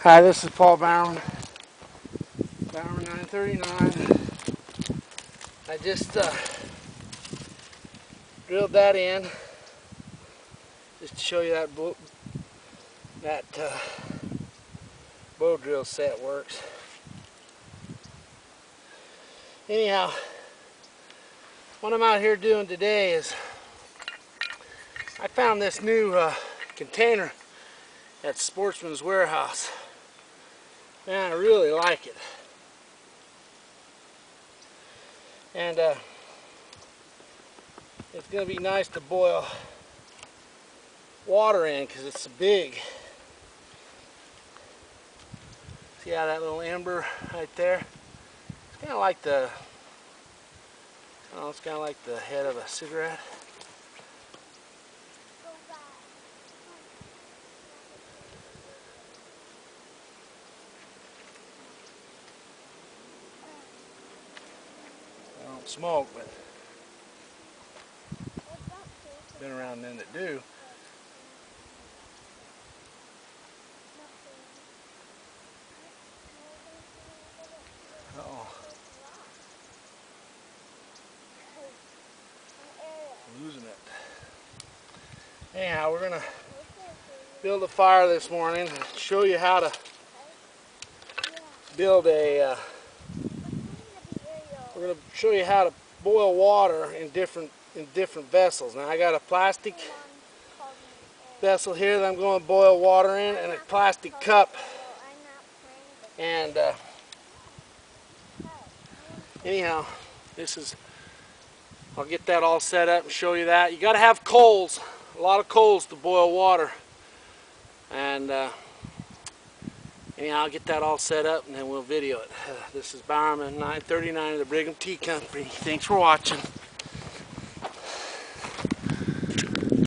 Hi, this is Paul Bowerman, Bowerman 939. I just drilled that in just to show you that bow drill set works. Anyhow, what I'm out here doing today is I found this new container at Sportsman's Warehouse. Man, I really like it. And it's going to be nice to boil water in because it's big. See how that little ember right there? It's kind of like the, I don't know, it's kind of like the head of a cigarette. I don't smoke, but been around men that do. Uh-oh. Losing it. Anyhow, we're going to build a fire this morning and show you how to build a, we're going to show you how to boil water in different vessels. Now I got a plastic vessel here that I'm going to boil water in, and a plastic cup. And anyhow, this is, I'll get that all set up and show you that. You got to have coals, a lot of coals to boil water. And anyhow, I'll get that all set up and then we'll video it. This is Bowerman 939 of the Brigham Tea Company. Thanks for watching.